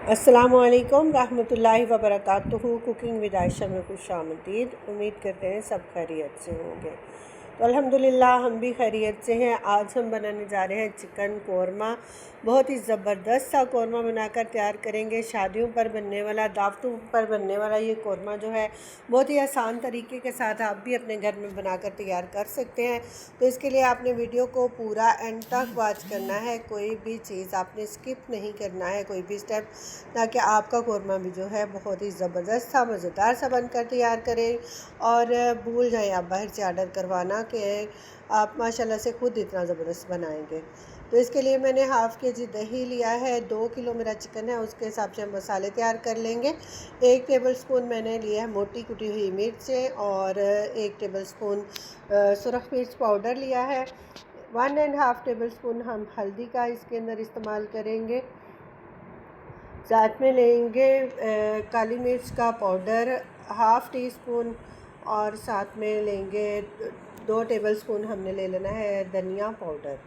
अस्सलामुअलैकुम रहमतुल्लाहि व बरकातुहू। कुकिंग विद आयशा में खुशामदीद। उम्मीद करते हैं सब खैरियत से होंगे। तो अल्हम्दुलिल्लाह हम भी खैरियत से हैं। आज हम बनाने जा रहे हैं चिकन कोरमा। बहुत ही ज़बरदस्त सा कोरमा बनाकर तैयार करेंगे। शादियों पर बनने वाला, दावतों पर बनने वाला ये कोरमा जो है बहुत ही आसान तरीके के साथ आप भी अपने घर में बनाकर तैयार कर सकते हैं। तो इसके लिए आपने वीडियो को पूरा एंड तक वॉच करना है। कोई भी चीज़ आपने स्किप नहीं करना है, कोई भी स्टेप, ताकि आपका कोरमा भी जो है बहुत ही ज़बरदस्त सा, मज़ेदार सा बनकर तैयार करें। और भूल जाएं आप बाहर से ऑर्डर करवाना कि आप माशाल्लाह से खुद इतना ज़बरदस्त बनाएंगे। तो इसके लिए मैंने हाफ़ के-जी दही लिया है। 2 किलो मेरा चिकन है, उसके हिसाब से हम मसाले तैयार कर लेंगे। 1 टेबलस्पून मैंने लिया है मोटी कुटी हुई मिर्च और 1 टेबलस्पून सुरख मिर्च पाउडर लिया है। 1 एंड हाफ़ टेबलस्पून हम हल्दी का इसके अंदर इस्तेमाल करेंगे। साथ में लेंगे काली मिर्च का पाउडर हाफ़ टी स्पून, और साथ में लेंगे 2 टेबलस्पून हमने ले लेना है धनिया पाउडर।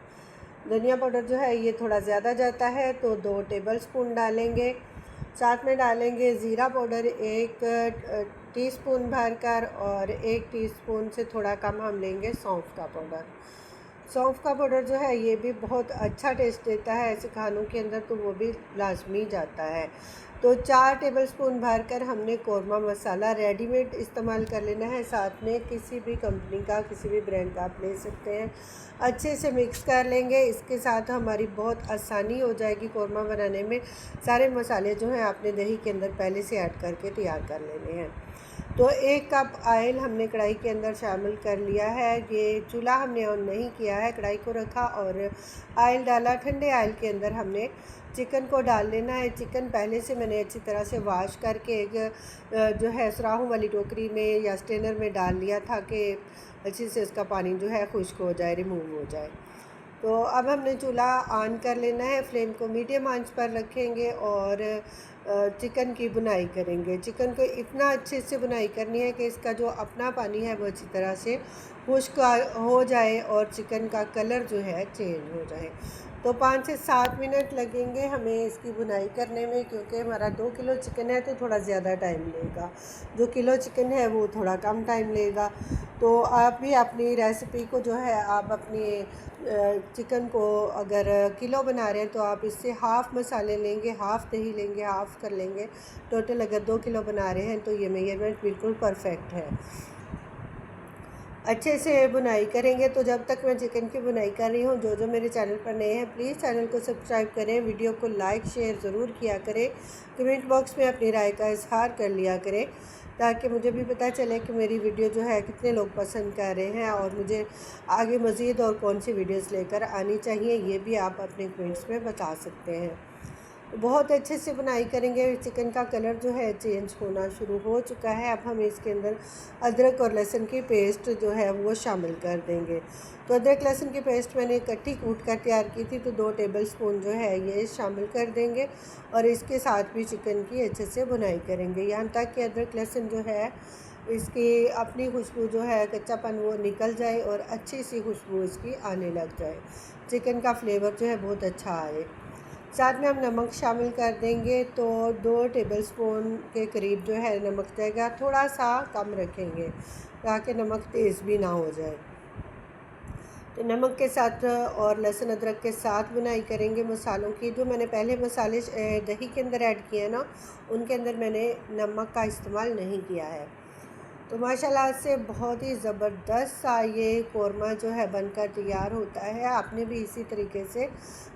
धनिया पाउडर जो है ये थोड़ा ज़्यादा जाता है तो 2 टेबलस्पून डालेंगे। साथ में डालेंगे ज़ीरा पाउडर 1 टीस्पून भरकर, और 1 टीस्पून से थोड़ा कम हम लेंगे सौंफ का पाउडर। सौंफ का पाउडर जो है ये भी बहुत अच्छा टेस्ट देता है ऐसे खानों के अंदर, तो वो भी लाजमी जाता है। तो 4 टेबलस्पून भरकर हमने कोरमा मसाला रेडीमेड इस्तेमाल कर लेना है। साथ में किसी भी कंपनी का, किसी भी ब्रांड का आप ले सकते हैं। अच्छे से मिक्स कर लेंगे। इसके साथ हमारी बहुत आसानी हो जाएगी कोरमा बनाने में। सारे मसाले जो हैं आपने दही के अंदर पहले से ऐड करके तैयार कर लेने हैं। तो 1 कप ऑयल हमने कढ़ाई के अंदर शामिल कर लिया है। ये चूल्हा हमने ऑन नहीं किया है, कढ़ाई को रखा और ऑयल डाला। ठंडे ऑयल के अंदर हमने चिकन को डाल लेना है। चिकन पहले से मैंने अच्छी तरह से वॉश करके एक जो है सुराखों वाली टोकरी में या स्ट्रेनर में डाल लिया था कि अच्छे से इसका पानी जो है खुश्क हो जाए, रिमूव हो जाए। तो अब हमने चूल्हा ऑन कर लेना है। फ्लेम को मीडियम आंच पर रखेंगे और चिकन की बुनाई करेंगे। चिकन को इतना अच्छे से बुनाई करनी है कि इसका जो अपना पानी है वो अच्छी तरह से खुश्क हो जाए और चिकन का कलर जो है चेंज हो जाए। तो 5 से 7 मिनट लगेंगे हमें इसकी बुनाई करने में, क्योंकि हमारा 2 किलो चिकन है तो थोड़ा ज़्यादा टाइम लेगा। जो किलो चिकन है वो थोड़ा कम टाइम लेगा। तो आप भी अपनी रेसिपी को जो है आप अपनी चिकन को अगर किलो बना रहे हैं तो आप इससे हाफ़ मसाले लेंगे, हाफ़ दही लेंगे, हाफ़ कर लेंगे। टोटल अगर 2 किलो बना रहे हैं तो ये मेजरमेंट बिल्कुल परफेक्ट है। अच्छे से बुनाई करेंगे। तो जब तक मैं चिकन की बुनाई कर रही हूँ, जो मेरे चैनल पर नए हैं प्लीज़ चैनल को सब्सक्राइब करें, वीडियो को लाइक शेयर ज़रूर किया करें, कमेंट बॉक्स में अपनी राय का इजहार कर लिया करें, ताकि मुझे भी पता चले कि मेरी वीडियो जो है कितने लोग पसंद कर रहे हैं और मुझे आगे मज़ीद और कौन सी वीडियोज़ लेकर आनी चाहिए, ये भी आप अपने कमेंट्स में बता सकते हैं। बहुत अच्छे से बुनाई करेंगे। चिकन का कलर जो है चेंज होना शुरू हो चुका है। अब हम इसके अंदर अदरक और लहसुन की पेस्ट जो है वो शामिल कर देंगे। तो अदरक लहसुन की पेस्ट मैंने इकट्ठी कूट कर तैयार की थी, तो 2 टेबलस्पून जो है ये शामिल कर देंगे और इसके साथ भी चिकन की अच्छे से बुनाई करेंगे, यहाँ तक कि अदरक लहसुन जो है इसकी अपनी खुशबू जो है, कच्चापन वो निकल जाए और अच्छी सी खुशबू इसकी आने लग जाए, चिकन का फ्लेवर जो है बहुत अच्छा आए। साथ में हम नमक शामिल कर देंगे। तो 2 टेबलस्पून के करीब जो है नमक जाएगा, थोड़ा सा कम रखेंगे ताकि नमक तेज़ भी ना हो जाए। तो नमक के साथ और लहसुन अदरक के साथ बुनाई करेंगे मसालों की। जो मैंने पहले मसाले दही के अंदर ऐड किए हैं ना, उनके अंदर मैंने नमक का इस्तेमाल नहीं किया है। तो माशाल्लाह से बहुत ही ज़बरदस्त सा ये कोरमा जो है बनकर तैयार होता है। आपने भी इसी तरीके से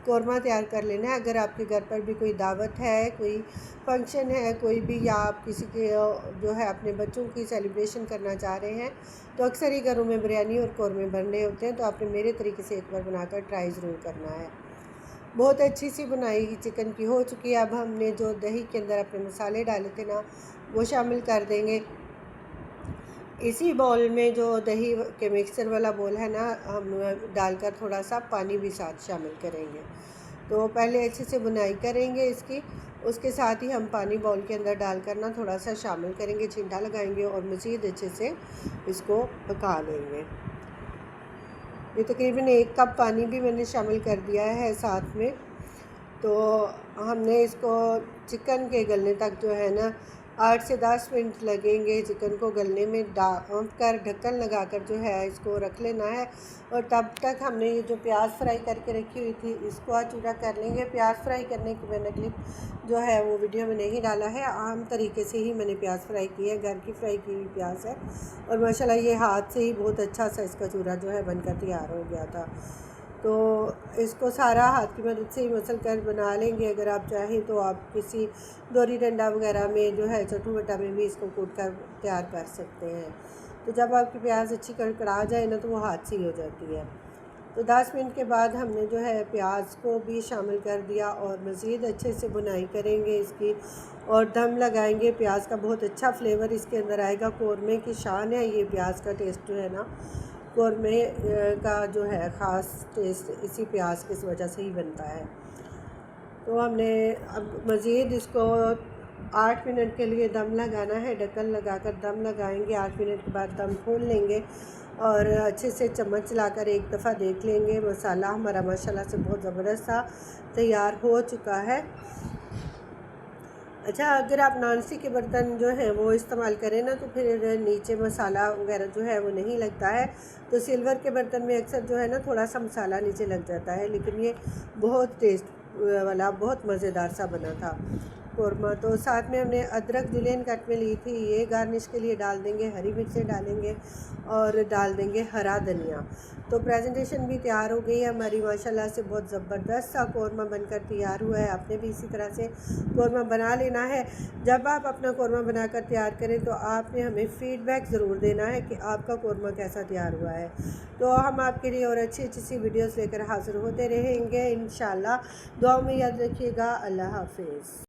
कोरमा तैयार कर लेना है। अगर आपके घर पर भी कोई दावत है, कोई फंक्शन है, कोई भी, या आप किसी के जो है अपने बच्चों की सेलिब्रेशन करना चाह रहे हैं, तो अक्सर ही घरों में बिरयानी और कोरमे बनने होते हैं। तो आपने मेरे तरीके से एक बार बनाकर ट्राई ज़रूर करना है। बहुत अच्छी सी बुनाई चिकन की हो चुकी है। अब हमने जो दही के अंदर अपने मसाले डाले थे ना, वो शामिल कर देंगे। इसी बाउल में जो दही के मिक्सचर वाला बाउल है ना, हम डालकर थोड़ा सा पानी भी साथ शामिल करेंगे। तो पहले अच्छे से बुनाई करेंगे इसकी, उसके साथ ही हम पानी बाउल के अंदर डालकर ना थोड़ा सा शामिल करेंगे, छिंटा लगाएंगे और मज़ीद अच्छे से इसको पका लेंगे। ये तकरीबन 1 कप पानी भी मैंने शामिल कर दिया है साथ में। तो हमने इसको चिकन के गलने तक जो है ना 8 से 10 मिनट लगेंगे चिकन को गलने में। ढक कर ढक्कन लगाकर जो है इसको रख लेना है। और तब तक हमने ये जो प्याज फ्राई करके रखी हुई थी इसको आचूरा कर लेंगे। प्याज फ्राई करने की मैंने क्लिप जो है वो वीडियो में नहीं डाला है, आम तरीके से ही मैंने प्याज फ्राई की है, घर की फ्राई की हुई प्याज है। और माशाल्लाह ये हाथ से ही बहुत अच्छा सा इसका चूरा जो है बनकर तैयार हो गया था। तो इसको सारा हाथ की मदद से ही मसल कर बना लेंगे। अगर आप चाहें तो आप किसी दोरी डंडा वगैरह में जो है चटू बटा में भी इसको कूट कर तैयार कर सकते हैं। तो जब आपकी प्याज अच्छी कड़कड़ा जाए ना तो वो हाथ से ही हो जाती है। तो 10 मिनट के बाद हमने जो है प्याज को भी शामिल कर दिया और मज़ीद अच्छे से बुनाई करेंगे इसकी और दम लगाएंगे। प्याज का बहुत अच्छा फ्लेवर इसके अंदर आएगा। कौरमे की शान है ये प्याज का टेस्ट जो है ना, कौरमे का जो है ख़ास टेस्ट इसी प्याज की वजह से ही बनता है। तो हमने अब मज़ीद इसको 8 मिनट के लिए दम लगाना है। ढक्कन लगाकर दम लगाएंगे। 8 मिनट के बाद दम खोल लेंगे और अच्छे से चम्मच चलाकर एक दफ़ा देख लेंगे। मसाला हमारा माशाल्लाह से बहुत ज़बरदस्त सा तैयार हो चुका है। अच्छा, अगर आप नॉनस्टिक के बर्तन जो हैं वो इस्तेमाल करें ना तो फिर नीचे मसाला वगैरह जो है वो नहीं लगता है। तो सिल्वर के बर्तन में अक्सर जो है ना थोड़ा सा मसाला नीचे लग जाता है, लेकिन ये बहुत टेस्ट वाला बहुत मज़ेदार सा बना था कौरमा। तो साथ में हमने अदरक जुलियन कट में ली थी, ये गार्निश के लिए डाल देंगे। हरी मिर्चें डालेंगे और डाल देंगे हरा धनिया। तो प्रेजेंटेशन भी तैयार हो गई है हमारी माशाल्लाह से। बहुत ज़बरदस्त सा कौरमा बनकर तैयार हुआ है। आपने भी इसी तरह से कौरमा बना लेना है। जब आप अपना कौरमा बनाकर तैयार करें तो आपने हमें फ़ीडबैक ज़रूर देना है कि आपका कौरमा कैसा तैयार हुआ है। तो हम आपके लिए और अच्छी अच्छी सी वीडियोज़ लेकर हाज़िर होते रहेंगे इंशाल्लाह। दुआ में याद रखिएगा। अल्लाह हाफ़िज़।